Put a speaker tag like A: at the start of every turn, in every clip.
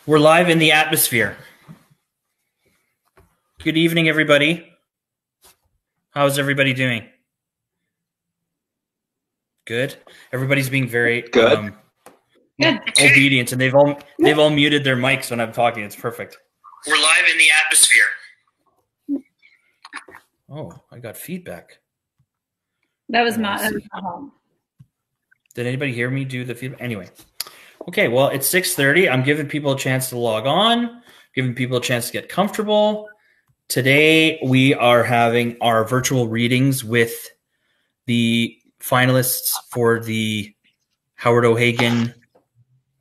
A: We're live in the atmosphere. Good evening, everybody. How's everybody doing? Good. Everybody's being very
B: Good.
A: obedient, and they've all muted their mics when I'm talking. It's perfect. We're live in the atmosphere. Oh, I got feedback.
C: That was not home.
A: Did anybody hear me do the feedback? Anyway. Okay, well, it's 6:30. I'm giving people a chance to log on, giving people a chance to get comfortable. Today, we are having our virtual readings with the finalists for the Howard O'Hagan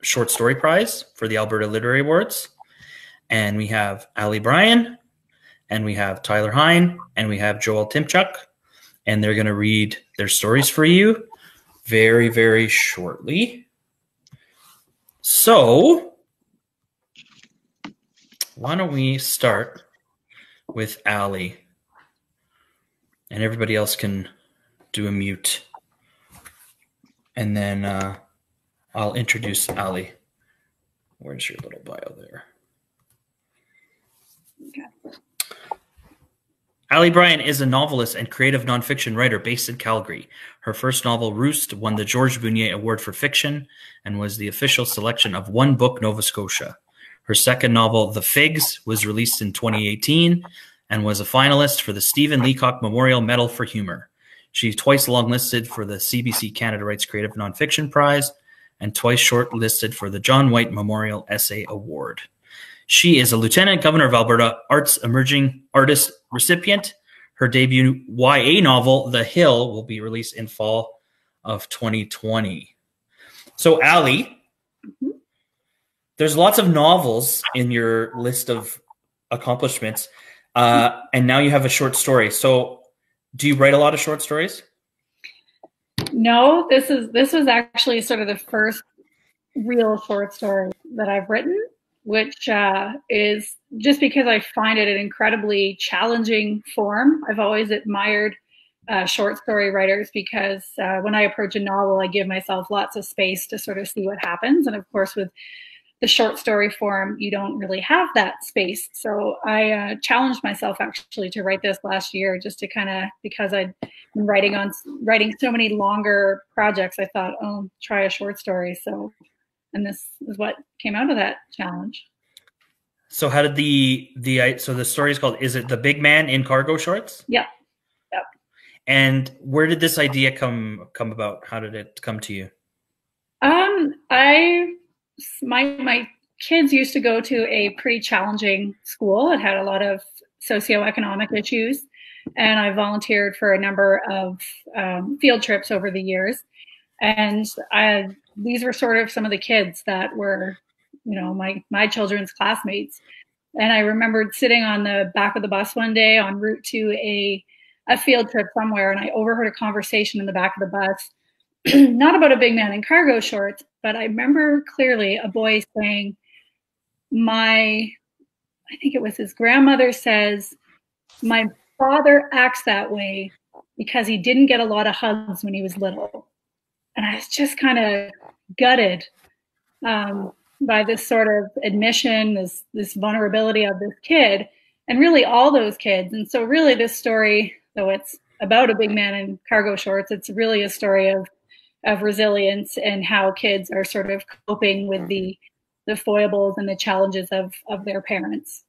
A: Short Story Prize for the Alberta Literary Awards. And we have Allie Brian, and we have Tyler Hein, and we have Joelle Tymchuk. And they're going to read their stories for you very, very shortly. So, why don't we start with Allie? And everybody else can do a mute. And then I'll introduce Allie. Where's your little bio there?
C: Okay.
A: Allie Brian is a novelist and creative nonfiction writer based in Calgary. Her first novel, Roost, won the George Bunier Award for Fiction and was the official selection of One Book Nova Scotia. Her second novel, The Figs, was released in 2018 and was a finalist for the Stephen Leacock Memorial Medal for Humor. She's twice longlisted for the CBC Canada Writes Creative Nonfiction Prize and twice shortlisted for the John White Memorial Essay Award. She is a Lieutenant Governor of Alberta Arts Emerging Artist recipient. Her debut YA novel, The Hill, will be released in fall of 2020. So, Allie, there's lots of novels in your list of accomplishments, and now you have a short story. So, do you write a lot of short stories?
C: No, this was actually sort of the first real short story that I've written, which is just because I find it an incredibly challenging form. I've always admired short story writers because when I approach a novel, I give myself lots of space to sort of see what happens. And of course, with the short story form, you don't really have that space. So I challenged myself actually to write this last year just to kind of, because I'd been writing so many longer projects, I thought, oh, try a short story. So, and this is what came out of that challenge.
A: So how did so the story is called, is it The Big Man in Cargo Shorts?
C: Yep.
A: And where did this idea come about? How did it come to you?
C: My kids used to go to a pretty challenging school. It had a lot of socioeconomic issues, and I volunteered for a number of field trips over the years. And these were sort of some of the kids that were, my children's classmates. And I remembered sitting on the back of the bus one day en route to a field trip somewhere, and I overheard a conversation in the back of the bus, not about a big man in cargo shorts, but I remember clearly a boy saying, I think it was his grandmother says, my father acts that way because he didn't get a lot of hugs when he was little. And I was just kind of gutted by this sort of admission, this vulnerability of this kid, and really all those kids. And so really this story, though it's about a big man in cargo shorts, it's really a story of resilience and how kids are sort of coping with the foibles and the challenges of their parents.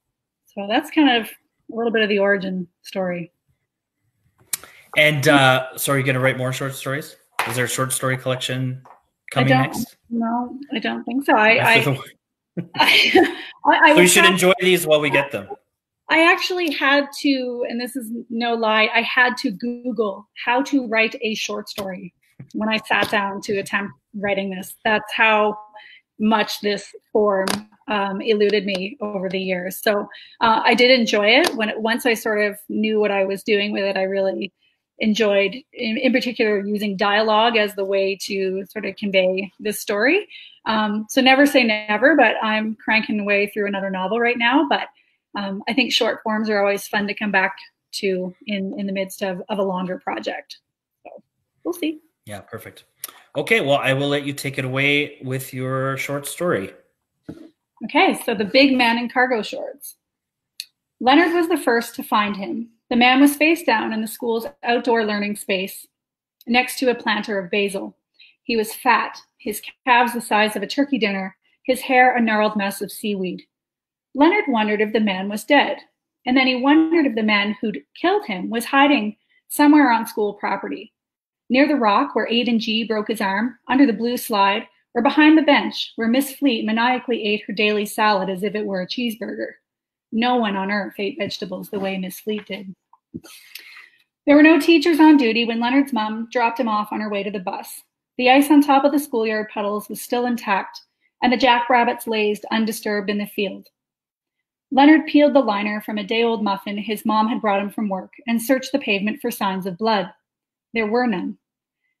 C: So that's kind of a little bit of the origin story.
A: And so are you going to write more short stories? Is there a short story collection coming next?
C: No, I don't think so.
A: So you should enjoy these while we get them.
C: I actually had to, and this is no lie, I had to Google how to write a short story when I sat down to attempt writing this. That's how much this form eluded me over the years. So I did enjoy it. Once I sort of knew what I was doing with it, I really enjoyed, in particular, using dialogue as the way to sort of convey this story. So never say never, but I'm cranking away through another novel right now. But I think short forms are always fun to come back to in the midst of a longer project. So we'll see.
A: Yeah, perfect. Okay, well, I will let you take it away with your short story.
C: Okay, so the big man in cargo shorts. Leonard was the first to find him. The man was face down in the school's outdoor learning space, next to a planter of basil. He was fat, his calves the size of a turkey dinner, his hair a gnarled mess of seaweed. Leonard wondered if the man was dead, and then he wondered if the man who'd killed him was hiding somewhere on school property, near the rock where Aiden G broke his arm, under the blue slide, or behind the bench where Miss Fleet maniacally ate her daily salad as if it were a cheeseburger. No one on earth ate vegetables the way Miss Fleet did. There were no teachers on duty when Leonard's mom dropped him off on her way to the bus. The ice on top of the schoolyard puddles was still intact, and the jackrabbits lazed undisturbed in the field. Leonard peeled the liner from a day-old muffin his mom had brought him from work and searched the pavement for signs of blood. There were none.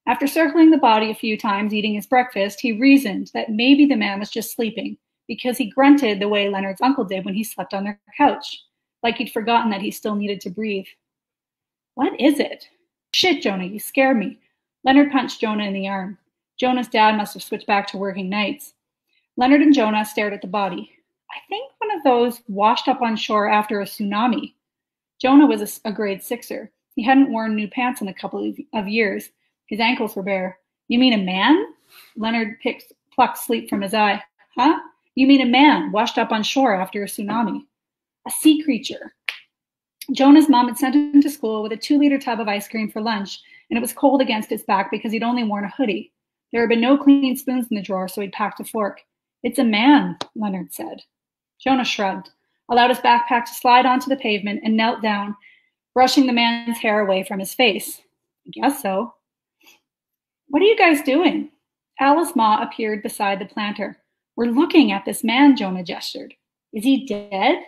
C: After circling the body a few times eating his breakfast, he reasoned that maybe the man was just sleeping because he grunted the way Leonard's uncle did when he slept on their couch, like he'd forgotten that he still needed to breathe. What is it? Shit, Jonah, you scared me. Leonard punched Jonah in the arm. Jonah's dad must have switched back to working nights. Leonard and Jonah stared at the body. I think one of those washed up on shore after a tsunami. Jonah was a grade sixer. He hadn't worn new pants in a couple of years. His ankles were bare. You mean a man? Leonard plucked sleep from his eye. Huh? You mean a man washed up on shore after a tsunami? A sea creature. Jonah's mom had sent him to school with a 2-liter tub of ice cream for lunch, and it was cold against his back because he'd only worn a hoodie. There had been no clean spoons in the drawer, so he'd packed a fork. It's a man, Leonard said. Jonah shrugged, allowed his backpack to slide onto the pavement, and knelt down, brushing the man's hair away from his face. I guess so. What are you guys doing? Alice's ma appeared beside the planter. We're looking at this man, Jonah gestured. Is he dead?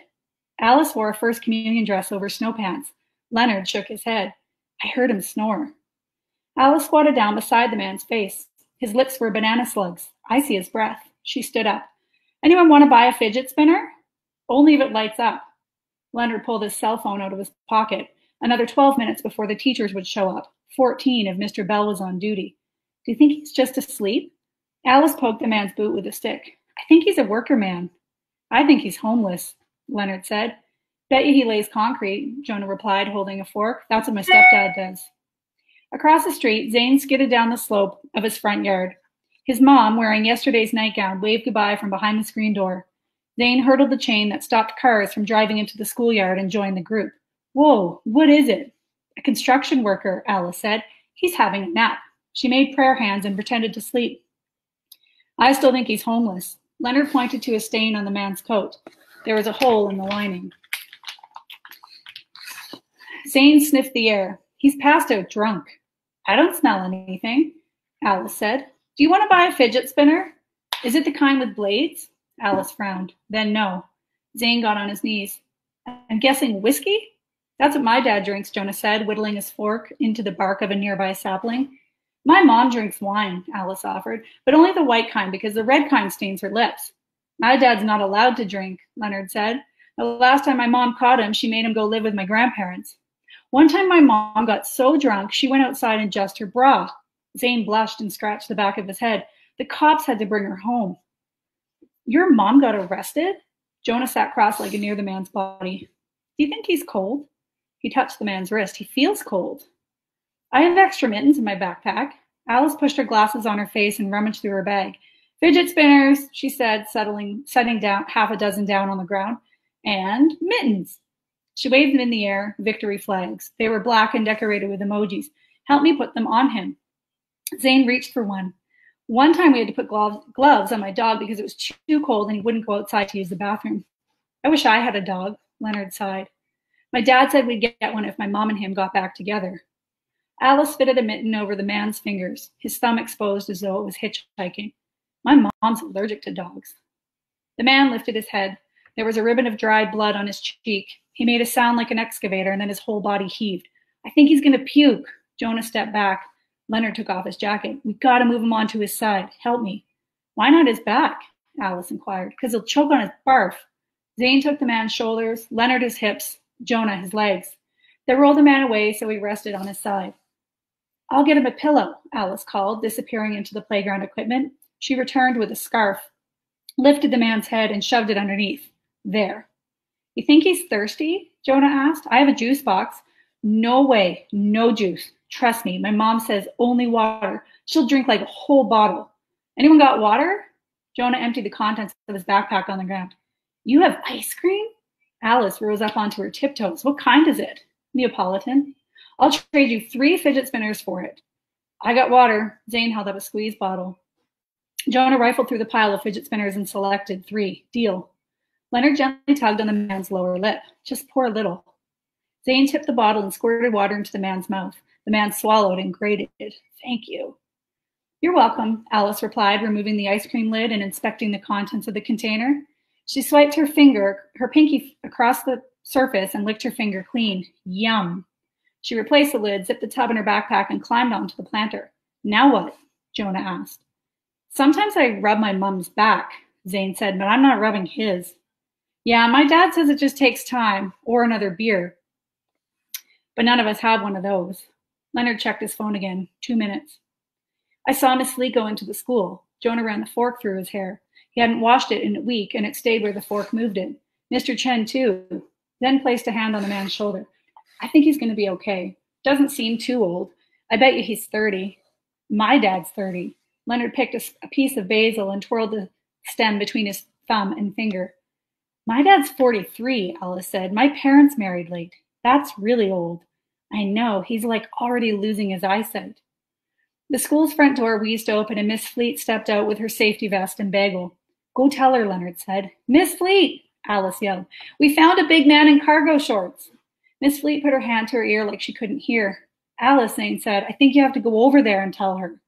C: Alice wore a First Communion dress over snow pants. Leonard shook his head. I heard him snore. Alice squatted down beside the man's face. His lips were banana slugs. I see his breath. She stood up. Anyone want to buy a fidget spinner? Only if it lights up. Leonard pulled his cell phone out of his pocket. Another 12 minutes before the teachers would show up. 14 if Mr. Bell was on duty. Do you think he's just asleep? Alice poked the man's boot with a stick. I think he's a worker man. I think he's homeless, Leonard said. Bet you he lays concrete, Jonah replied, holding a fork. That's what my stepdad does. Across the street, Zane skidded down the slope of his front yard. His mom, wearing yesterday's nightgown, waved goodbye from behind the screen door. Zane hurdled the chain that stopped cars from driving into the schoolyard and joined the group. Whoa, what is it? A construction worker, Alice said. He's having a nap. She made prayer hands and pretended to sleep. I still think he's homeless. Leonard pointed to a stain on the man's coat. There was a hole in the lining. Zane sniffed the air. He's passed out drunk. I don't smell anything, Alice said. Do you want to buy a fidget spinner? Is it the kind with blades? Alice frowned. Then no. Zane got on his knees. I'm guessing whiskey? That's what my dad drinks, Jonah said, whittling his fork into the bark of a nearby sapling. My mom drinks wine, Alice offered, but only the white kind because the red kind stains her lips. My dad's not allowed to drink, Leonard said. The last time my mom caught him, she made him go live with my grandparents. One time my mom got so drunk, she went outside and adjusted her bra. Zane blushed and scratched the back of his head. The cops had to bring her home. Your mom got arrested? Jonah sat cross-legged near the man's body. Do you think he's cold? He touched the man's wrist. He feels cold. I have extra mittens in my backpack. Alice pushed her glasses on her face and rummaged through her bag. Fidget spinners, she said, setting down half a dozen down on the ground. And mittens. She waved them in the air, victory flags. They were black and decorated with emojis. Help me put them on him. Zane reached for one. One time we had to put gloves on my dog because it was too cold and he wouldn't go outside to use the bathroom. I wish I had a dog, Leonard sighed. My dad said we'd get one if my mom and him got back together. Alice fitted a mitten over the man's fingers, his thumb exposed as though it was hitchhiking. My mom's allergic to dogs. The man lifted his head. There was a ribbon of dried blood on his cheek. He made a sound like an excavator, and then his whole body heaved. I think he's going to puke. Jonah stepped back. Leonard took off his jacket. We've got to move him onto his side. Help me. Why not his back? Alice inquired. Because he'll choke on his barf. Zane took the man's shoulders, Leonard his hips, Jonah his legs. They rolled the man away so he rested on his side. I'll get him a pillow, Alice called, disappearing into the playground equipment. She returned with a scarf. lifted the man's head, and shoved it underneath. There. You think he's thirsty? Jonah asked. I have a juice box. No way. No juice. Trust me. My mom says only water. She'll drink like a whole bottle. Anyone got water? Jonah emptied the contents of his backpack on the ground. You have ice cream? Alice rose up onto her tiptoes. What kind is it? Neapolitan. I'll trade you 3 fidget spinners for it. I got water. Zane held up a squeeze bottle. Jonah rifled through the pile of fidget spinners and selected 3. Deal. Leonard gently tugged on the man's lower lip. Just pour a little. Zane tipped the bottle and squirted water into the man's mouth. The man swallowed and grated. Thank you. You're welcome, Alice replied, removing the ice cream lid and inspecting the contents of the container. She swiped her pinky across the surface and licked her finger clean. Yum. She replaced the lid, zipped the tub in her backpack, and climbed onto the planter. Now what? Jonah asked. Sometimes I rub my mom's back, Zane said, but I'm not rubbing his. Yeah, my dad says it just takes time, or another beer. But none of us had one of those. Leonard checked his phone again. 2 minutes. I saw Miss Lee go into the school. Jonah ran the fork through his hair. He hadn't washed it in a week, and it stayed where the fork moved it. Mr. Chen, too. Then placed a hand on the man's shoulder. I think he's going to be okay. Doesn't seem too old. I bet you he's 30. My dad's 30. Leonard picked a piece of basil and twirled the stem between his thumb and finger. My dad's 43, Alice said. My parents married late. That's really old. I know. He's like already losing his eyesight. The school's front door wheezed open and Miss Fleet stepped out with her safety vest and bagel. Go tell her, Leonard said. Miss Fleet, Alice yelled. We found a big man in cargo shorts. Miss Fleet put her hand to her ear like she couldn't hear. Alice, Zane said, I think you have to go over there and tell her.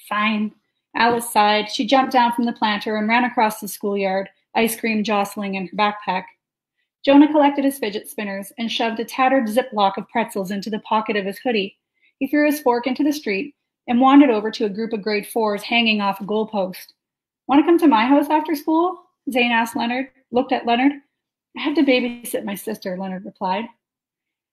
C: Fine. Alice sighed. She jumped down from the planter and ran across the schoolyard, ice cream jostling in her backpack. Jonah collected his fidget spinners and shoved a tattered Ziploc of pretzels into the pocket of his hoodie. He threw his fork into the street and wandered over to a group of grade 4s hanging off a goalpost. Want to come to my house after school? Zane asked Leonard, looked at Leonard. I have to babysit my sister, Leonard replied.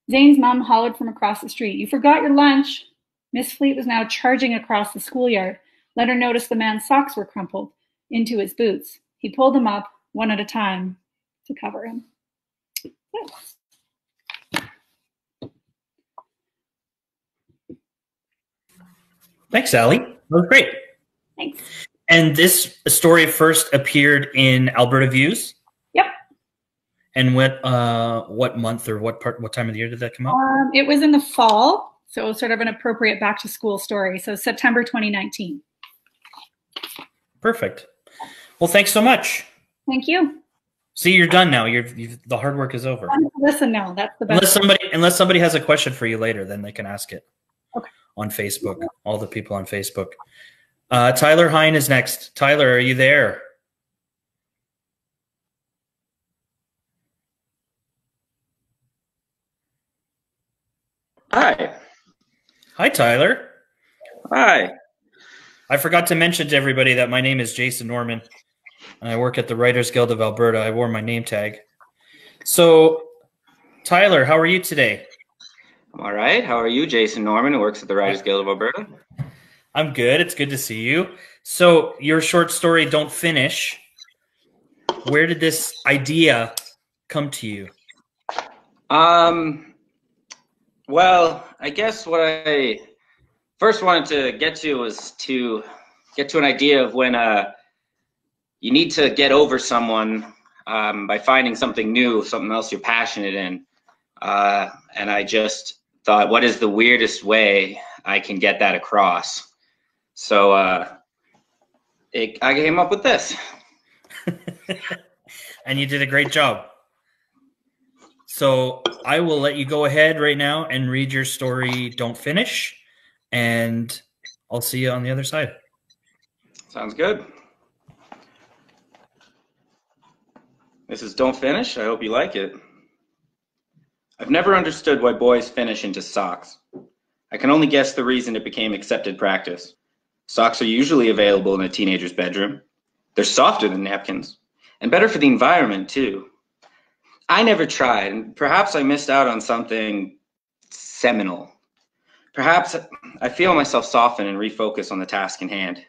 C: Zane's mom hollered from across the street. You forgot your lunch. Miss Fleet was now charging across the schoolyard. Leonard noticed the man's socks were crumpled into his boots. He pulled them up, one at a time, to cover him.
A: Thanks, Allie. That was great.
C: Thanks.
A: And this story first appeared in Alberta Views?
C: Yep.
A: And what month or what time of the year did that come out?
C: It was in the fall, so it was sort of an appropriate back-to-school story. So September 2019.
A: Perfect. Well, thanks so much.
C: Thank you.
A: See, you're done now. The hard work is over.
C: Listen now. That's the best.
A: Unless somebody has a question for you later, then they can ask it.
C: Okay.
A: On Facebook. All the people on Facebook. Tyler Hein is next. Tyler, are you there?
B: Hi.
A: Hi, Tyler.
B: Hi.
A: I forgot to mention to everybody that my name is Jason Norman, and I work at the Writers Guild of Alberta. I wore my name tag. So, Tyler, how are you today?
B: I'm all right. How are you, Jason Norman, who works at the Writers Guild of Alberta?
A: I'm good. It's good to see you. So, your short story, Don't Finish, where did this idea come to you?
B: Well, I guess what I first wanted to get to was to get to an idea of when you need to get over someone by finding something new, something else you're passionate in. And I just thought, what is the weirdest way I can get that across? So I came up with this.
A: And you did a great job. So I will let you go ahead right now and read your story, Don't Finish, and I'll see you on the other side.
B: Sounds good. This is Don't Finish. I hope you like it. I've never understood why boys finish into socks. I can only guess the reason it became accepted practice. Socks are usually available in a teenager's bedroom. They're softer than napkins, and better for the environment, too. I never tried, and perhaps I missed out on something seminal. Perhaps I feel myself soften and refocus on the task in hand.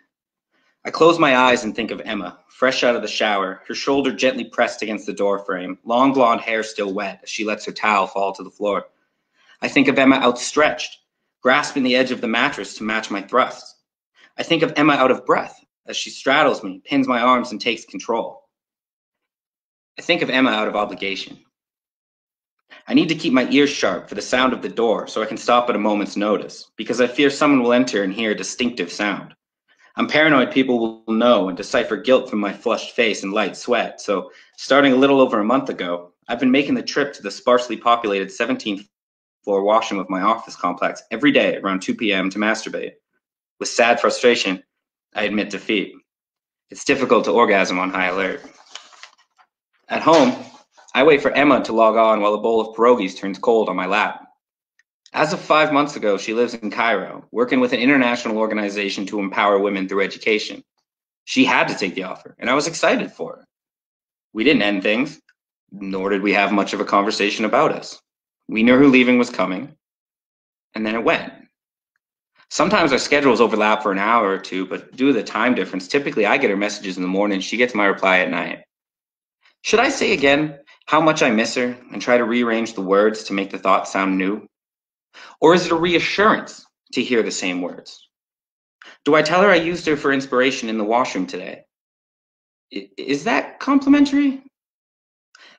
B: I close my eyes and think of Emma, fresh out of the shower, her shoulder gently pressed against the door frame, long blonde hair still wet as she lets her towel fall to the floor. I think of Emma outstretched, grasping the edge of the mattress to match my thrusts. I think of Emma out of breath as she straddles me, pins my arms, and takes control. I think of Emma out of obligation. I need to keep my ears sharp for the sound of the door so I can stop at a moment's notice, because I fear someone will enter and hear a distinctive sound. I'm paranoid people will know and decipher guilt from my flushed face and light sweat, so starting a little over a month ago, I've been making the trip to the sparsely populated 17th floor washroom of my office complex every day around 2 p.m. to masturbate. With sad frustration, I admit defeat. It's difficult to orgasm on high alert. At home, I wait for Emma to log on while a bowl of pierogies turns cold on my lap. As of 5 months ago, she lives in Cairo, working with an international organization to empower women through education. She had to take the offer, and I was excited for her. We didn't end things, nor did we have much of a conversation about us. We knew her leaving was coming, and then it went. Sometimes our schedules overlap for an hour or two, but due to the time difference, typically I get her messages in the morning, she gets my reply at night. Should I say again how much I miss her and try to rearrange the words to make the thought sound new? Or is it a reassurance to hear the same words? Do I tell her I used her for inspiration in the washroom today? Is that complimentary?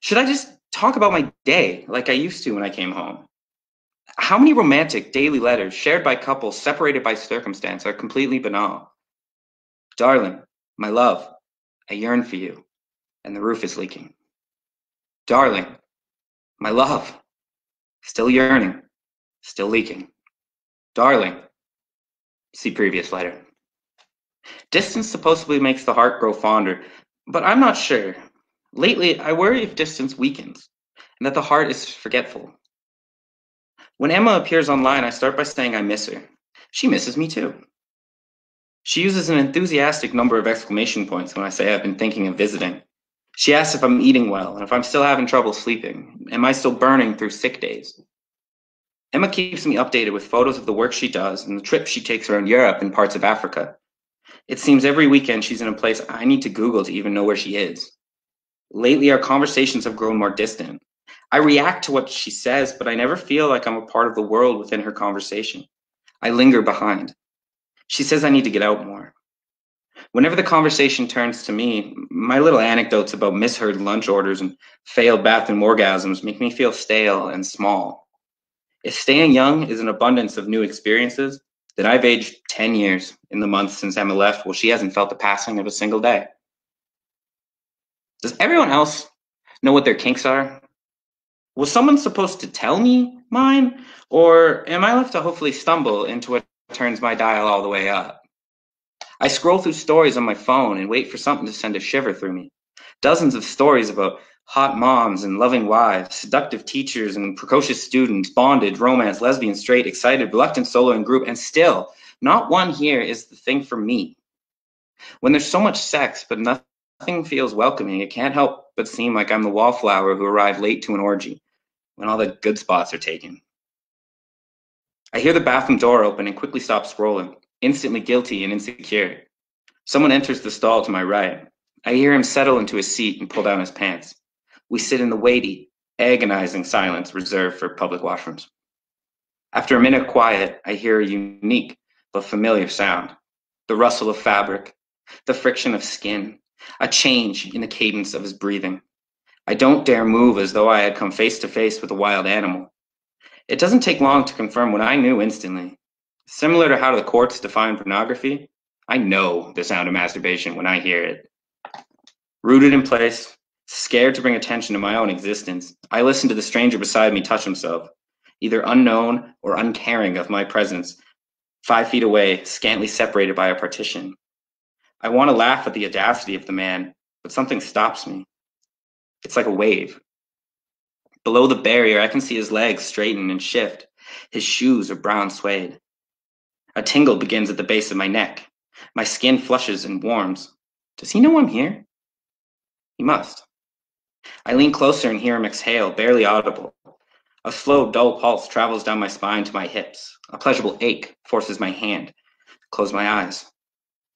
B: Should I just talk about my day like I used to when I came home? How many romantic daily letters shared by couples separated by circumstance are completely banal? Darling, my love, I yearn for you, and the roof is leaking. Darling, my love, still yearning, still leaking. Darling, see previous letter. Distance supposedly makes the heart grow fonder, but I'm not sure. Lately, I worry if distance weakens, and that the heart is forgetful. When Emma appears online, I start by saying I miss her. She misses me too. She uses an enthusiastic number of exclamation points when I say I've been thinking of visiting. She asks if I'm eating well, and if I'm still having trouble sleeping. Am I still burning through sick days? Emma keeps me updated with photos of the work she does and the trips she takes around Europe and parts of Africa. It seems every weekend she's in a place I need to Google to even know where she is. Lately, our conversations have grown more distant. I react to what she says, but I never feel like I'm a part of the world within her conversation. I linger behind. She says I need to get out more. Whenever the conversation turns to me, my little anecdotes about misheard lunch orders and failed bathroom orgasms make me feel stale and small. If staying young is an abundance of new experiences, then I've aged 10 years in the months since Emma left, while she hasn't felt the passing of a single day. Does everyone else know what their kinks are? Was someone supposed to tell me mine? Or am I left to hopefully stumble into what turns my dial all the way up? I scroll through stories on my phone and wait for something to send a shiver through me. Dozens of stories about hot moms and loving wives, seductive teachers and precocious students, bondage, romance, lesbian, straight, excited, reluctant, solo, and group, and still, not one here is the thing for me. When there's so much sex, but nothing feels welcoming, it can't help but seem like I'm the wallflower who arrived late to an orgy, when all the good spots are taken. I hear the bathroom door open and quickly stop scrolling, instantly guilty and insecure. Someone enters the stall to my right. I hear him settle into his seat and pull down his pants. We sit in the weighty, agonizing silence reserved for public washrooms. After a minute of quiet, I hear a unique but familiar sound. The rustle of fabric, the friction of skin, a change in the cadence of his breathing. I don't dare move as though I had come face to face with a wild animal. It doesn't take long to confirm what I knew instantly. Similar to how the courts define pornography, I know the sound of masturbation when I hear it. Rooted in place, scared to bring attention to my own existence, I listen to the stranger beside me touch himself, either unknown or uncaring of my presence, 5 feet away, scantly separated by a partition. I want to laugh at the audacity of the man, but something stops me. It's like a wave. Below the barrier, I can see his legs straighten and shift. His shoes are brown suede. A tingle begins at the base of my neck. My skin flushes and warms. Does he know I'm here? He must. I lean closer and hear him exhale, barely audible. A slow, dull pulse travels down my spine to my hips. A pleasurable ache forces my hand to close my eyes.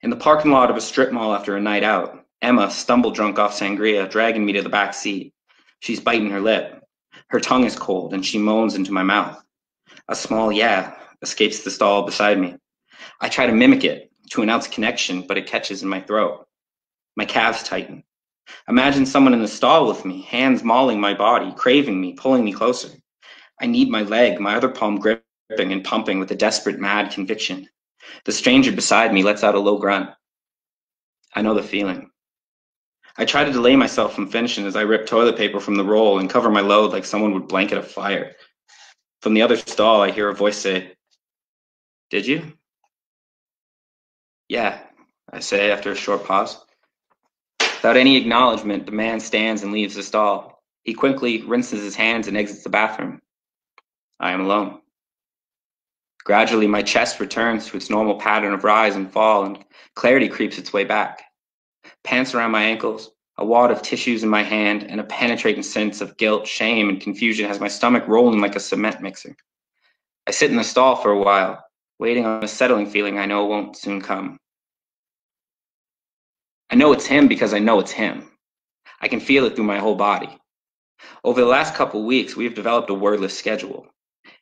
B: In the parking lot of a strip mall after a night out, Emma stumbled drunk off sangria, dragging me to the back seat. She's biting her lip. Her tongue is cold, and she moans into my mouth. A small yeah escapes the stall beside me. I try to mimic it, to announce connection, but it catches in my throat. My calves tighten. Imagine someone in the stall with me, hands mauling my body, craving me, pulling me closer. I need my leg, my other palm gripping and pumping with a desperate, mad conviction. The stranger beside me lets out a low grunt. I know the feeling. I try to delay myself from finishing as I rip toilet paper from the roll and cover my load like someone would blanket a fire. From the other stall, I hear a voice say, "Did you?" "Yeah," I say after a short pause. Without any acknowledgement, the man stands and leaves the stall. He quickly rinses his hands and exits the bathroom. I am alone. Gradually, my chest returns to its normal pattern of rise and fall, and clarity creeps its way back. Pants around my ankles, a wad of tissues in my hand, and a penetrating sense of guilt, shame, and confusion has my stomach rolling like a cement mixer. I sit in the stall for a while, waiting on a settling feeling I know won't soon come. I know it's him because I know it's him. I can feel it through my whole body. Over the last couple weeks, we have developed a wordless schedule.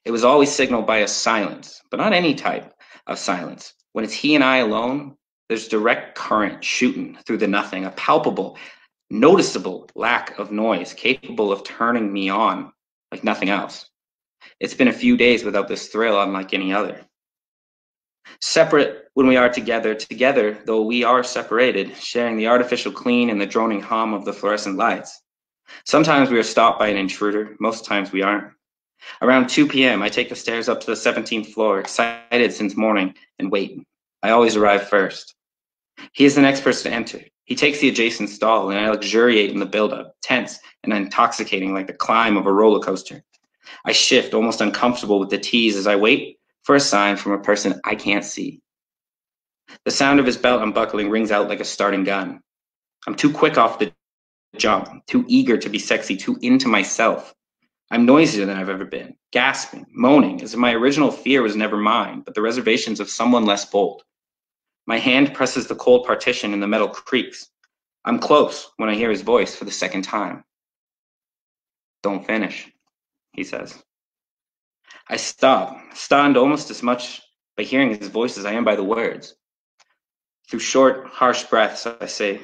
B: It was always signaled by a silence, but not any type of silence. When it's he and I alone, there's direct current shooting through the nothing, a palpable, noticeable lack of noise capable of turning me on like nothing else. It's been a few days without this thrill unlike any other. Separate when we are together, together though we are separated, sharing the artificial clean and the droning hum of the fluorescent lights. Sometimes we are stopped by an intruder, most times we aren't. Around 2 p.m., I take the stairs up to the 17th floor, excited since morning, and wait. I always arrive first. He is the next person to enter. He takes the adjacent stall, and I luxuriate in the buildup, tense and intoxicating like the climb of a roller coaster. I shift, almost uncomfortable with the tease as I wait for a sign from a person I can't see. The sound of his belt unbuckling rings out like a starting gun. I'm too quick off the jump, too eager to be sexy, too into myself. I'm noisier than I've ever been, gasping, moaning, as if my original fear was never mine, but the reservations of someone less bold. My hand presses the cold partition and the metal creaks. I'm close when I hear his voice for the second time. "Don't finish," he says. I stop, stunned almost as much by hearing his voice as I am by the words. Through short, harsh breaths, I say,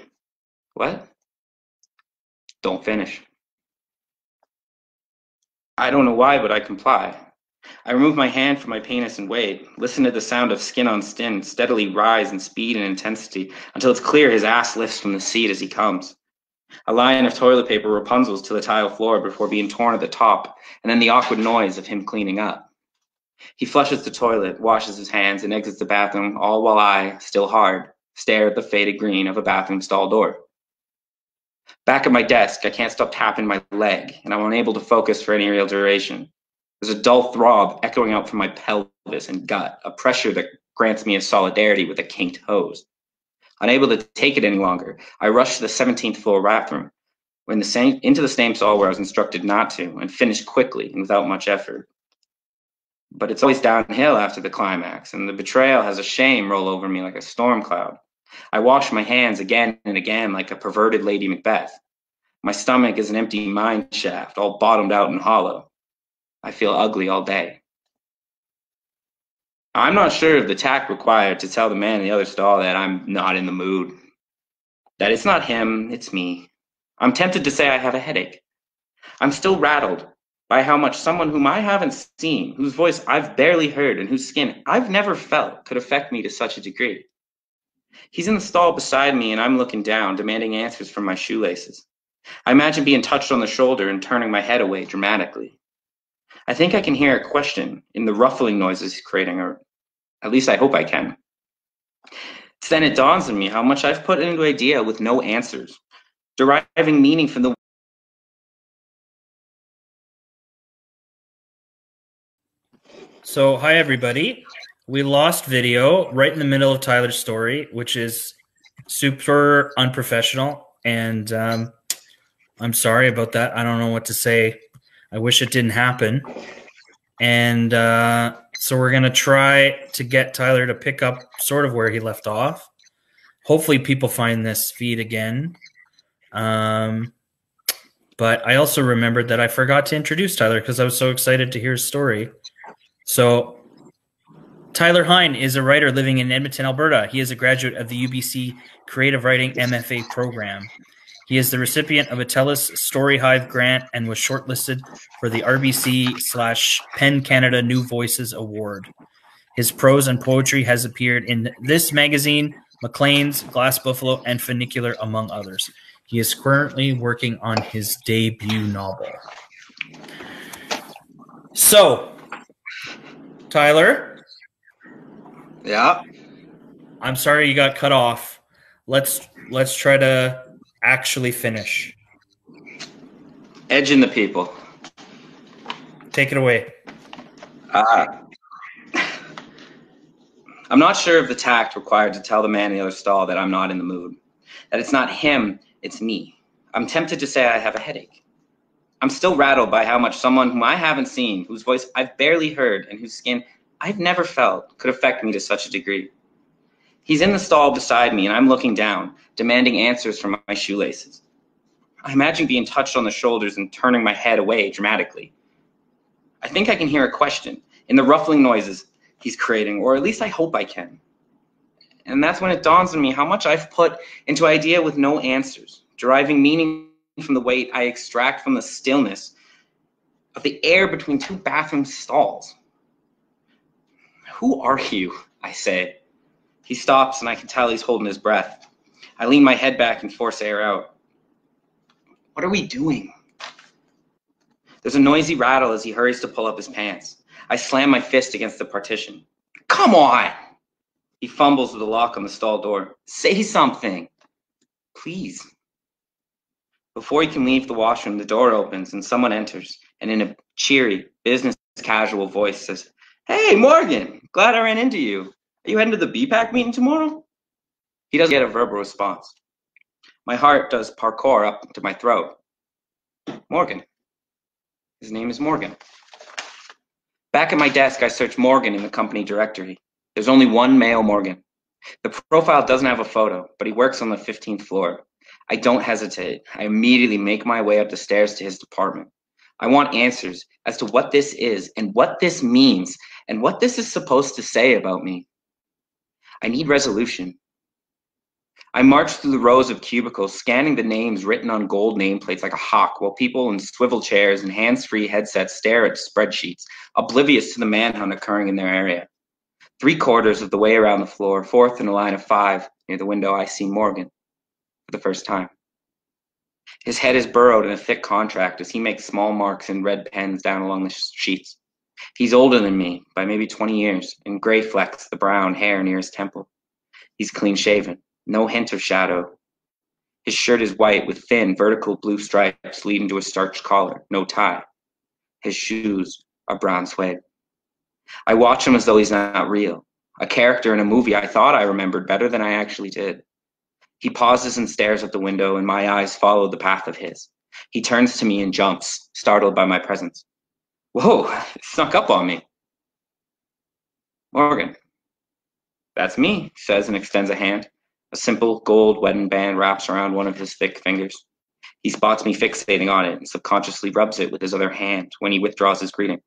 B: "What?" "Don't finish." I don't know why, but I comply. I remove my hand from my penis and wait, listen to the sound of skin on skin steadily rise in speed and intensity until it's clear his ass lifts from the seat as he comes. A line of toilet paper Rapunzels to the tile floor before being torn at the top, and then the awkward noise of him cleaning up. He flushes the toilet, washes his hands, and exits the bathroom, all while I, still hard, stare at the faded green of a bathroom stall door. Back at my desk, I can't stop tapping my leg, and I'm unable to focus for any real duration. There's a dull throb echoing out from my pelvis and gut, a pressure that grants me a solidarity with a kinked hose. Unable to take it any longer, I rush to the 17th floor bathroom, into the same stall where I was instructed not to, and finish quickly and without much effort. But it's always downhill after the climax, and the betrayal has a shame roll over me like a storm cloud. I wash my hands again and again like a perverted Lady Macbeth. My stomach is an empty mine shaft, all bottomed out and hollow. I feel ugly all day. I'm not sure of the tact required to tell the man in the other stall that I'm not in the mood. That it's not him, it's me. I'm tempted to say I have a headache. I'm still rattled by how much someone whom I haven't seen, whose voice I've barely heard, and whose skin I've never felt could affect me to such a degree. He's in the stall beside me, and I'm looking down, demanding answers from my shoelaces. I imagine being touched on the shoulder and turning my head away dramatically. I think I can hear a question in the ruffling noises he's creating, or at least I hope I can. Then it dawns on me how much I've put into an idea with no answers, deriving meaning from the...
A: So, hi everybody. We lost video right in the middle of Tyler's story, which is super unprofessional, and I'm sorry about that. I don't know what to say. I wish it didn't happen. And so we're going to try to get Tyler to pick up sort of where he left off. hopefully people find this feed again. But I also remembered that I forgot to introduce Tyler because I was so excited to hear his story. So Tyler Hein is a writer living in Edmonton, Alberta. He is a graduate of the UBC Creative Writing MFA program. He is the recipient of a TELUS Story Hive grant and was shortlisted for the RBC/PEN Canada New Voices Award. His prose and poetry has appeared in This Magazine, Maclean's, Glass Buffalo, and Funicular, among others. He is currently working on his debut novel. So, Tyler?
B: Yeah?
A: I'm sorry you got cut off. Let's try to actually finish.
B: Edging the people.
A: Take it away.
B: I'm not sure of the tact required to tell the man in the other stall that I'm not in the mood. That it's not him, it's me. I'm tempted to say I have a headache. I'm still rattled by how much someone whom I haven't seen, whose voice I've barely heard, and whose skin I've never felt could affect me to such a degree. He's in the stall beside me, and I'm looking down, demanding answers from my shoelaces. I imagine being touched on the shoulders and turning my head away dramatically. I think I can hear a question in the ruffling noises he's creating, or at least I hope I can. And that's when it dawns on me how much I've put into an idea with no answers, deriving meaning from the weight I extract from the stillness of the air between two bathroom stalls. Who are you? I say. He stops, and I can tell he's holding his breath. I lean my head back and force air out. What are we doing? There's a noisy rattle as he hurries to pull up his pants. I slam my fist against the partition. Come on! He fumbles with the lock on the stall door. Say something. Please. Before he can leave the washroom, the door opens and someone enters, and in a cheery, business casual voice says, Hey, Morgan! Glad I ran into you. Are you heading to the BPAC meeting tomorrow? He doesn't get a verbal response. My heart does parkour up to my throat. Morgan. His name is Morgan. Back at my desk, I search Morgan in the company directory. There's only one male Morgan. The profile doesn't have a photo, but he works on the 15th floor. I don't hesitate. I immediately make my way up the stairs to his department. I want answers as to what this is and what this means and what this is supposed to say about me. I need resolution. I march through the rows of cubicles, scanning the names written on gold nameplates like a hawk, while people in swivel chairs and hands-free headsets stare at spreadsheets, oblivious to the manhunt occurring in their area. 3/4 of the way around the floor, fourth in a line of 5, near the window, I see Morgan for the first time. His head is burrowed in a thick contract as he makes small marks in red pens down along the sheets. He's older than me by maybe 20 years, and gray flecks the brown hair near his temple. He's clean-shaven. No hint of shadow. His shirt is white with thin, vertical blue stripes leading to a starched collar, no tie. His shoes are brown suede. I watch him as though he's not real, a character in a movie I thought I remembered better than I actually did. He pauses and stares at the window, and my eyes follow the path of his. He turns to me and jumps, startled by my presence. Whoa, it snuck up on me. Morgan. That's me, he says and extends a hand. A simple gold wedding band wraps around one of his thick fingers. He spots me fixating on it and subconsciously rubs it with his other hand when he withdraws his greeting.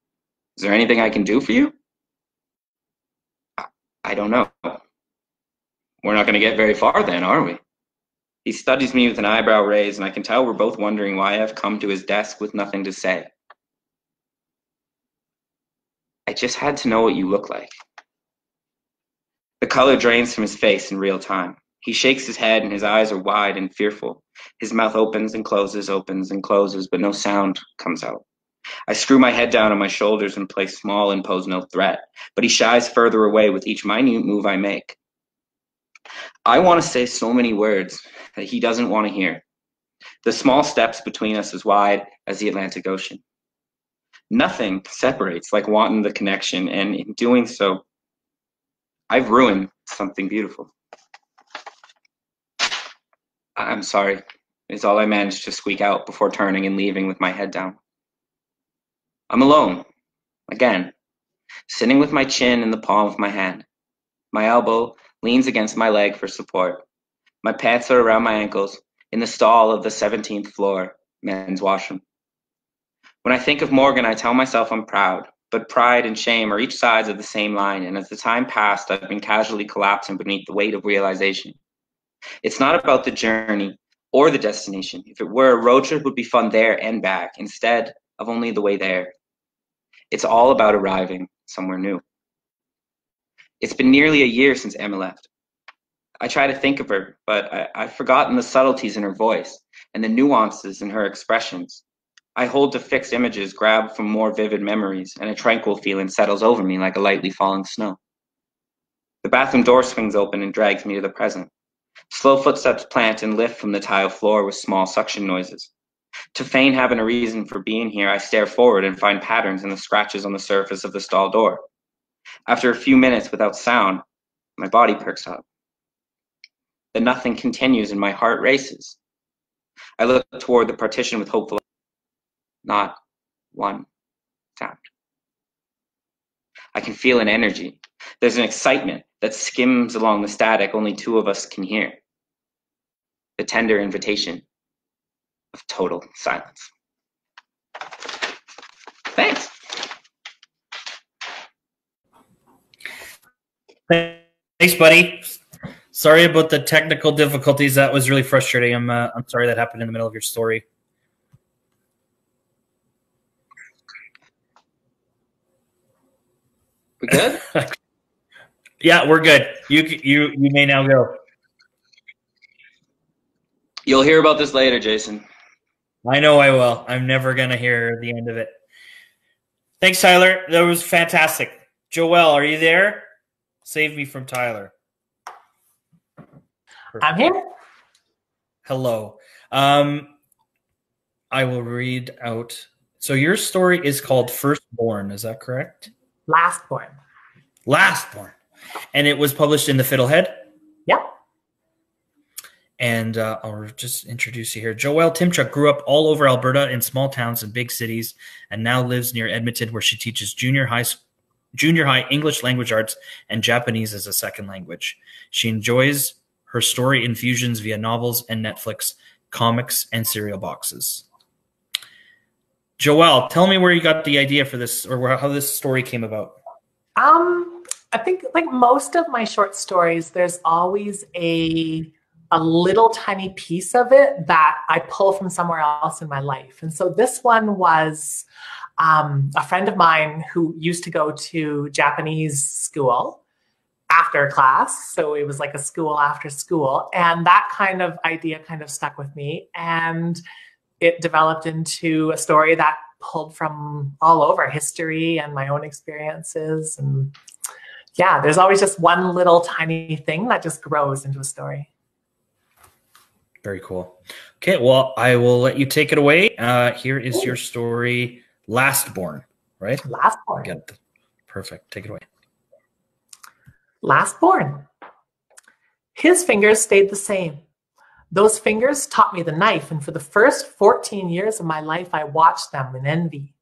B: Is there anything I can do for you? I don't know. We're not going to get very far then, are we? He studies me with an eyebrow raised, and I can tell we're both wondering why I've come to his desk with nothing to say. I just had to know what you look like. The color drains from his face in real time. He shakes his head and his eyes are wide and fearful. His mouth opens and closes, but no sound comes out. I screw my head down on my shoulders and play small and pose no threat, but he shies further away with each minute move I make. I want to say so many words that he doesn't want to hear. The small steps between us as wide as the Atlantic Ocean. Nothing separates like wanting the connection, and in doing so, I've ruined something beautiful. I'm sorry, is all I managed to squeak out before turning and leaving with my head down. I'm alone, again, sitting with my chin in the palm of my hand. My elbow leans against my leg for support. My pants are around my ankles, in the stall of the 17th floor men's washroom. When I think of Morgan, I tell myself I'm proud, but pride and shame are each sides of the same line, and as the time passed, I've been casually collapsing beneath the weight of realization. It's not about the journey or the destination. If it were, a road trip would be fun there and back, instead of only the way there. It's all about arriving somewhere new. It's been nearly a year since Emma left. I try to think of her, but I've forgotten the subtleties in her voice and the nuances in her expressions. I hold to fixed images grabbed from more vivid memories, and a tranquil feeling settles over me like a lightly falling snow. The bathroom door swings open and drags me to the present. Slow footsteps plant and lift from the tile floor with small suction noises. To feign having a reason for being here, I stare forward and find patterns in the scratches on the surface of the stall door. After a few minutes without sound, my body perks up. The nothing continues and my heart races. I look toward the partition with hopeful eyes. Not one sound. I can feel an energy. There's an excitement that skims along the static only two of us can hear. The tender invitation of total silence. Thanks.
A: Thanks, buddy. Sorry about the technical difficulties. That was really frustrating. I'm sorry that happened in the middle of your story.
B: We good?
A: Yeah, we're good. You may now go.
B: You'll hear about this later, Jason.
A: I know I will. I'm never going to hear the end of it. Thanks, Tyler. That was fantastic. Joelle, are you there? Save me from Tyler. Perfect.
D: I'm here.
A: Hello. I will read out. So your story is called Firstborn. Is that correct?
D: Lastborn.
A: Lastborn. And it was published in the Fiddlehead?
D: Yep.
A: And I'll just introduce you here. Joelle Tymchuk grew up all over Alberta in small towns and big cities and now lives near Edmonton, where she teaches junior high English language arts and Japanese as a second language. She enjoys her story infusions via novels and Netflix, comics, and cereal boxes. Joelle, tell me where you got the idea for this, or how this story came about.
D: I think, like most of my short stories, there's always a little tiny piece of it that I pull from somewhere else in my life. And so this one was a friend of mine who used to go to Japanese school after class. So it was like a school after school. And that kind of idea kind of stuck with me. And it developed into a story that pulled from all over history and my own experiences. And yeah, there's always just one little tiny thing that just grows into a story.
A: Very cool. Okay, well, I will let you take it away. Here is your story, Lastborn, right?
D: Lastborn.
A: Perfect. Take it away.
D: Lastborn. His fingers stayed the same. Those fingers taught me the knife, and for the first 14 years of my life, I watched them in envy.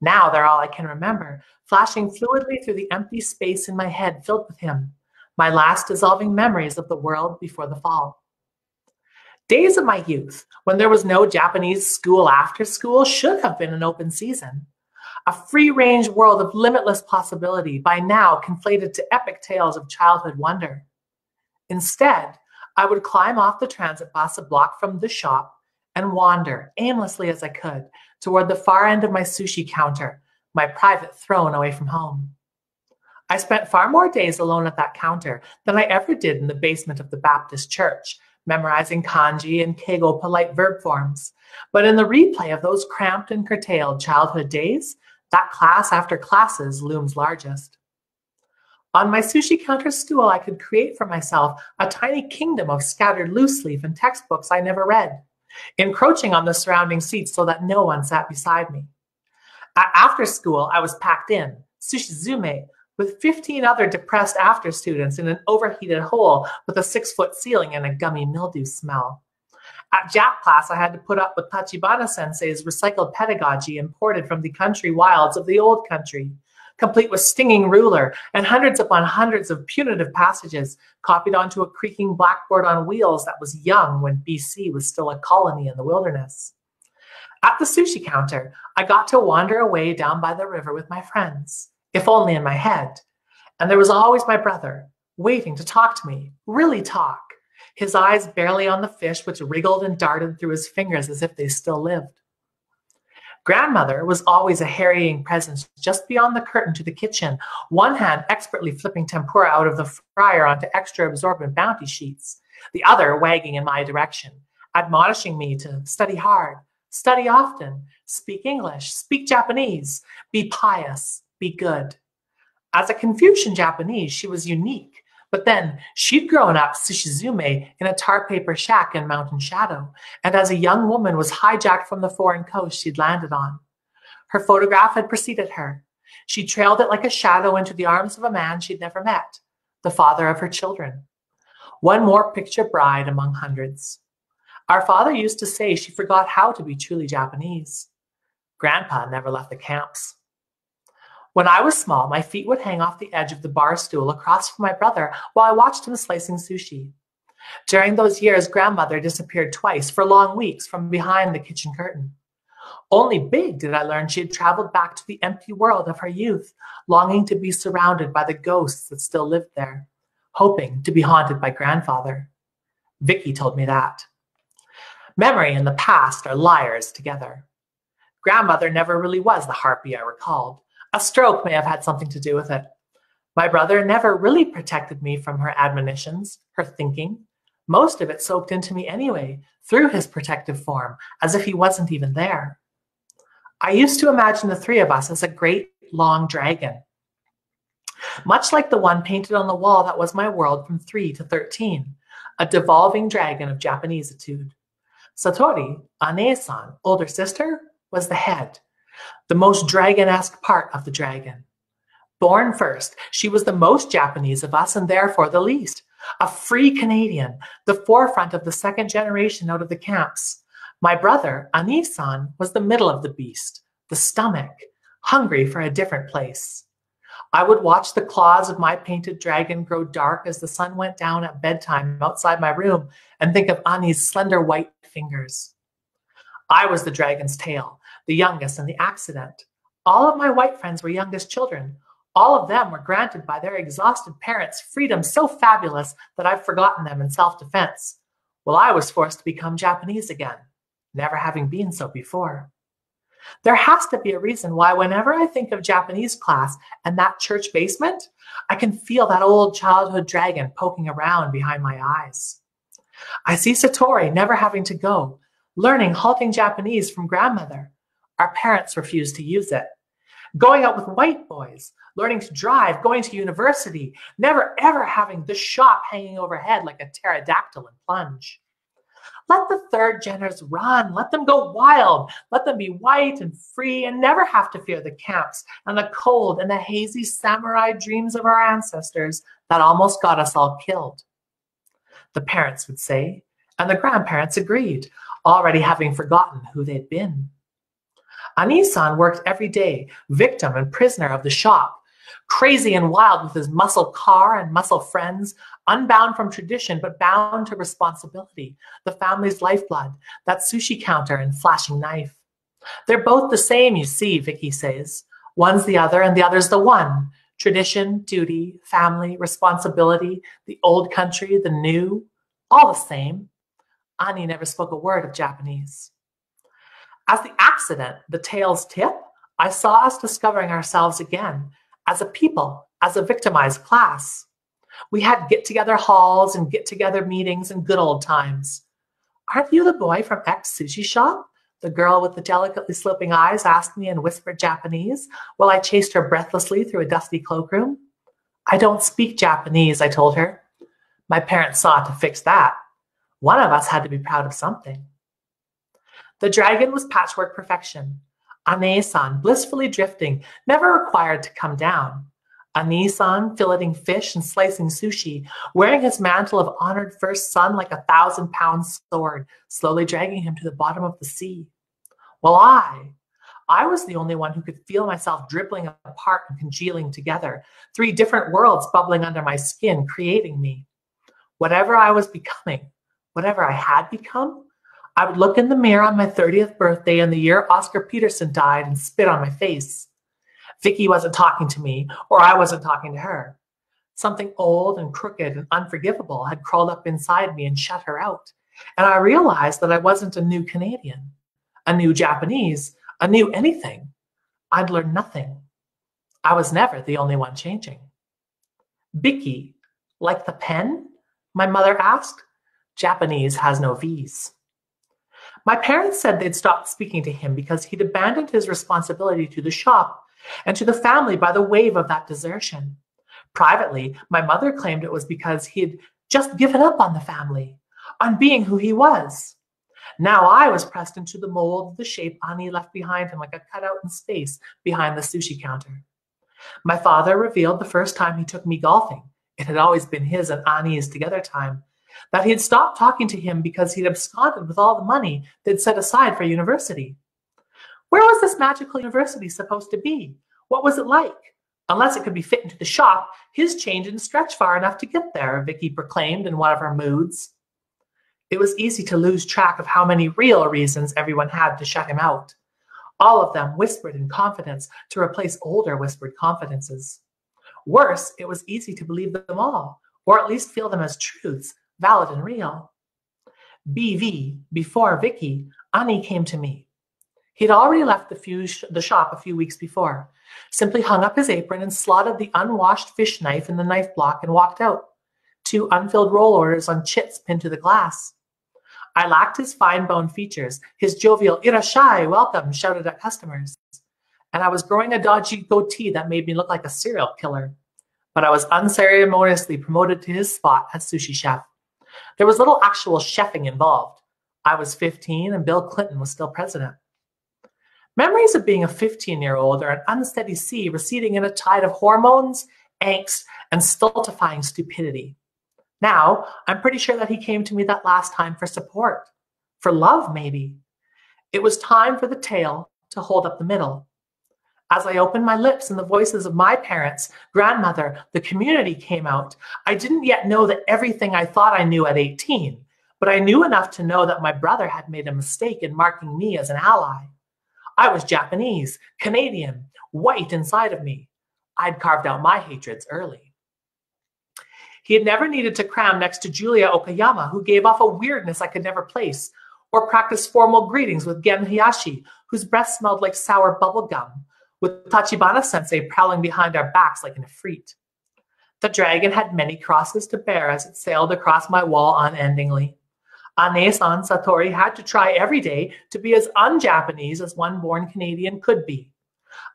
D: Now they're all I can remember, flashing fluidly through the empty space in my head filled with him, my last dissolving memories of the world before the fall. Days of my youth, when there was no Japanese school after school, should have been an open season. A free-range world of limitless possibility, by now conflated to epic tales of childhood wonder. Instead, I would climb off the transit bus a block from the shop and wander, aimlessly as I could, toward the far end of my sushi counter, my private throne away from home. I spent far more days alone at that counter than I ever did in the basement of the Baptist church, memorizing kanji and keigo polite verb forms. But in the replay of those cramped and curtailed childhood days, that class after classes looms largest. On my sushi counter stool, I could create for myself a tiny kingdom of scattered loose leaf and textbooks I never read, encroaching on the surrounding seats so that no one sat beside me. After school, I was packed in, sushizume, with 15 other depressed after students in an overheated hole with a 6-foot ceiling and a gummy mildew smell. At Jap class, I had to put up with Tachibana sensei's recycled pedagogy imported from the country wilds of the old country, complete with stinging ruler and hundreds upon hundreds of punitive passages copied onto a creaking blackboard on wheels that was young when BC was still a colony in the wilderness. At the sushi counter, I got to wander away down by the river with my friends, if only in my head. And there was always my brother, waiting to talk to me, really talk, his eyes barely on the fish which wriggled and darted through his fingers as if they still lived. Grandmother was always a harrying presence just beyond the curtain to the kitchen, one hand expertly flipping tempura out of the fryer onto extra absorbent bounty sheets, the other wagging in my direction, admonishing me to study hard, study often, speak English, speak Japanese, be pious, be good. As a Confucian Japanese, she was unique, but then she'd grown up Sushizume in a tar paper shack in Mountain Shadow, and as a young woman was hijacked from the foreign coast she'd landed on. Her photograph had preceded her. She trailed it like a shadow into the arms of a man she'd never met, the father of her children. One more picture bride among hundreds. Our father used to say she forgot how to be truly Japanese. Grandpa never left the camps. When I was small, my feet would hang off the edge of the bar stool across from my brother while I watched him slicing sushi. During those years, grandmother disappeared twice for long weeks from behind the kitchen curtain. Only big did I learn she had traveled back to the empty world of her youth, longing to be surrounded by the ghosts that still lived there, hoping to be haunted by grandfather. Vicky told me that. Memory and the past are liars together. Grandmother never really was the harpy I recalled. A stroke may have had something to do with it. My brother never really protected me from her admonitions, her thinking. Most of it soaked into me anyway, through his protective form, as if he wasn't even there. I used to imagine the three of us as a great, long dragon, much like the one painted on the wall that was my world from 3 to 13, a devolving dragon of Japanesetude. Satori, Ane-san, older sister, was the head, the most dragon-esque part of the dragon. Born first, she was the most Japanese of us and therefore the least. A free Canadian, the forefront of the second generation out of the camps. My brother, Ane-san, was the middle of the beast, the stomach, hungry for a different place. I would watch the claws of my painted dragon grow dark as the sun went down at bedtime outside my room and think of Anie's slender white fingers. I was the dragon's tail, the youngest and the accident. All of my white friends were youngest children. All of them were granted by their exhausted parents freedom so fabulous that I've forgotten them in self-defense. Well, I was forced to become Japanese again, never having been so before. There has to be a reason why whenever I think of Japanese class and that church basement, I can feel that old childhood dragon poking around behind my eyes. I see Satori never having to go, learning halting Japanese from grandmother. Our parents refused to use it. Going out with white boys, learning to drive, going to university, never ever having the shop hanging overhead like a pterodactyl and plunge. Let the third geners run, let them go wild, let them be white and free and never have to fear the camps and the cold and the hazy samurai dreams of our ancestors that almost got us all killed. The parents would say, and the grandparents agreed, already having forgotten who they'd been. Ane-san worked every day, victim and prisoner of the shop, crazy and wild with his muscle car and muscle friends, unbound from tradition but bound to responsibility, the family's lifeblood, that sushi counter and flashing knife. They're both the same, you see, Vicky says. One's the other and the other's the one. Tradition, duty, family, responsibility, the old country, the new, all the same. Ani never spoke a word of Japanese. As the accident, the tale's tip, I saw us discovering ourselves again, as a people, as a victimized class. We had get-together halls and get-together meetings and good old times. Aren't you the boy from X sushi shop? The girl with the delicately sloping eyes asked me in whispered Japanese while I chased her breathlessly through a dusty cloakroom. I don't speak Japanese, I told her. My parents saw to fix that. One of us had to be proud of something. The dragon was patchwork perfection. Ane-san blissfully drifting, never required to come down. Ane-san filleting fish and slicing sushi, wearing his mantle of honored first son like a 1,000-pound sword, slowly dragging him to the bottom of the sea. Well, I was the only one who could feel myself dribbling apart and congealing together, 3 different worlds bubbling under my skin, creating me. Whatever I was becoming, whatever I had become, I would look in the mirror on my 30th birthday in the year Oscar Peterson died and spit on my face. Vicky wasn't talking to me, or I wasn't talking to her. Something old and crooked and unforgivable had crawled up inside me and shut her out. And I realized that I wasn't a new Canadian, a new Japanese, a new anything. I'd learned nothing. I was never the only one changing. Vicky, like the pen? My mother asked. Japanese has no V's. My parents said they'd stopped speaking to him because he'd abandoned his responsibility to the shop and to the family by the wave of that desertion. Privately, my mother claimed it was because he'd just given up on the family, on being who he was. Now I was pressed into the mold of the shape Annie left behind him like a cutout in space behind the sushi counter. My father revealed the first time he took me golfing, it had always been his and Annie's together time, that he had stopped talking to him because he'd absconded with all the money they'd set aside for university. Where was this magical university supposed to be? What was it like? Unless it could be fit into the shop, his change didn't stretch far enough to get there, Vicky proclaimed in one of her moods. It was easy to lose track of how many real reasons everyone had to shut him out. All of them whispered in confidence to replace older whispered confidences. Worse, it was easy to believe them all, or at least feel them as truths, valid and real. BV, before Vicky, Annie came to me. He'd already left the shop a few weeks before, simply hung up his apron and slotted the unwashed fish knife in the knife block and walked out, 2 unfilled roll orders on chits pinned to the glass. I lacked his fine-boned features, his jovial "Irashai, welcome" shouted at customers, and I was growing a dodgy goatee that made me look like a serial killer. But I was unceremoniously promoted to his spot as sushi chef. There was little actual chefing involved. I was 15 and Bill Clinton was still president. Memories of being a 15-year-old are an unsteady sea receding in a tide of hormones, angst, and stultifying stupidity. Now, I'm pretty sure that he came to me that last time for support, for love maybe. It was time for the tail to hold up the middle. As I opened my lips and the voices of my parents, grandmother, the community came out, I didn't yet know that everything I thought I knew at 18, but I knew enough to know that my brother had made a mistake in marking me as an ally. I was Japanese, Canadian, white inside of me. I'd carved out my hatreds early. He had never needed to cram next to Julia Okayama, who gave off a weirdness I could never place, or practice formal greetings with Gen Hiyashi, whose breath smelled like sour bubble gum, with Tachibana-sensei prowling behind our backs like an efreet. The dragon had many crosses to bear as it sailed across my wall unendingly. Ane-san Satori had to try every day to be as un-Japanese as one born Canadian could be.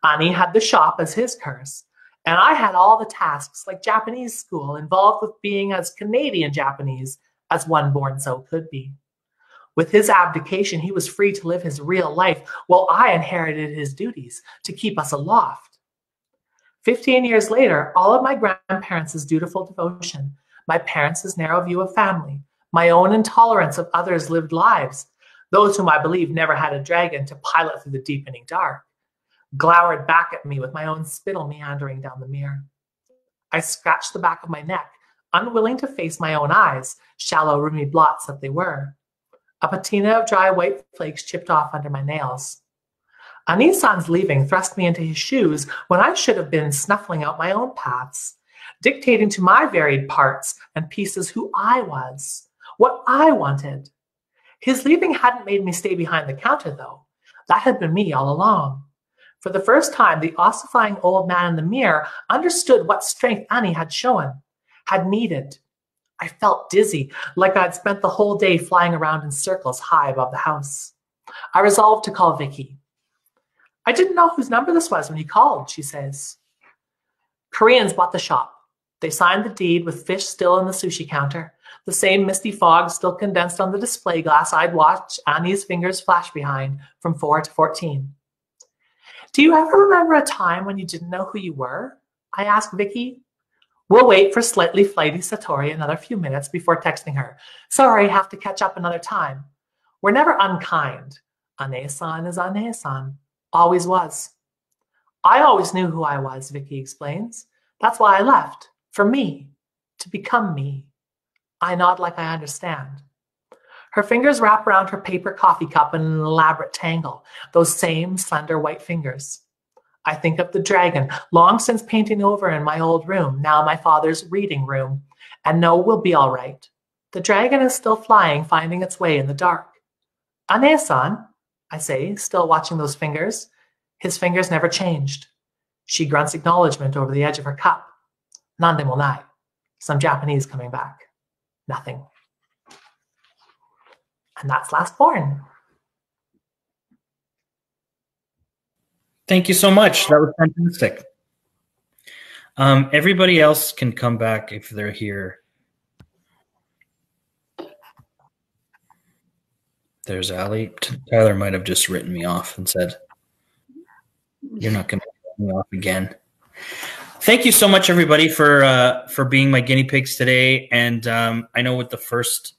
D: Ani had the shop as his curse, and I had all the tasks like Japanese school involved with being as Canadian Japanese as one born so could be. With his abdication, he was free to live his real life, while I inherited his duties to keep us aloft. 15 years later, all of my grandparents' dutiful devotion, my parents' narrow view of family, my own intolerance of others' lived lives, those whom I believe never had a dragon to pilot through the deepening dark, glowered back at me with my own spittle meandering down the mirror. I scratched the back of my neck, unwilling to face my own eyes, shallow, roomy blots that they were. A patina of dry white flakes chipped off under my nails. Ani-san's leaving thrust me into his shoes when I should have been snuffling out my own paths, dictating to my varied parts and pieces who I was, what I wanted. His leaving hadn't made me stay behind the counter, though. That had been me all along. For the first time, the ossifying old man in the mirror understood what strength Annie had shown, had needed. I felt dizzy, like I'd spent the whole day flying around in circles high above the house. I resolved to call Vicky. I didn't know whose number this was when he called, she says. Koreans bought the shop. They signed the deed with fish still in the sushi counter, the same misty fog still condensed on the display glass I'd watched Annie's fingers flash behind from 4 to 14. Do you ever remember a time when you didn't know who you were? I asked Vicky. We'll wait for slightly flighty Satori another few minutes before texting her. Sorry, have to catch up another time. We're never unkind. Ane-san is Ane-san. Always was. I always knew who I was, Vicky explains. That's why I left. For me. To become me. I nod like I understand. Her fingers wrap around her paper coffee cup in an elaborate tangle, those same slender white fingers. I think of the dragon, long since painting over in my old room, now my father's reading room, and know we'll be all right. The dragon is still flying, finding its way in the dark. Ane-san, I say, still watching those fingers. His fingers never changed. She grunts acknowledgement over the edge of her cup. Nande mo nai. Some Japanese coming back. Nothing. And that's Last Born.
A: Thank you so much. That was fantastic. Everybody else can come back if they're here. There's Allie. Tyler might have just written me off and said, "You're not going to write me off again." Thank you so much, everybody, for being my guinea pigs today. And I know with the first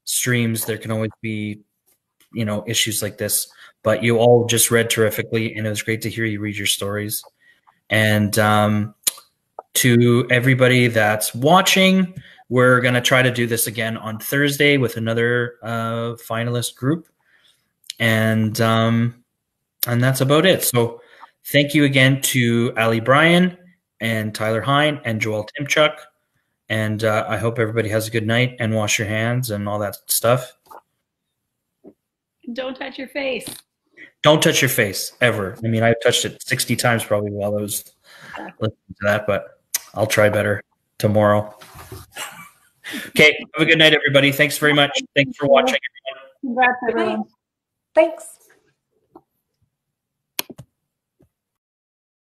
A: streams, there can always be, issues like this. But you all just read terrifically, and it was great to hear you read your stories. And to everybody that's watching, we're going to try to do this again on Thursday with another finalist group. And that's about it. So thank you again to Allie Brian and Tyler Hein and Joelle Tymchuk. And I hope everybody has a good night and wash your hands and all that stuff.
C: Don't touch your face.
A: Don't touch your face, ever. I mean, I've touched it 60 times probably while I was listening to that, but I'll try better tomorrow. Okay, have a good night, everybody. Thanks very much. Thanks for watching, everyone.
C: Congrats, everyone.
D: Thanks.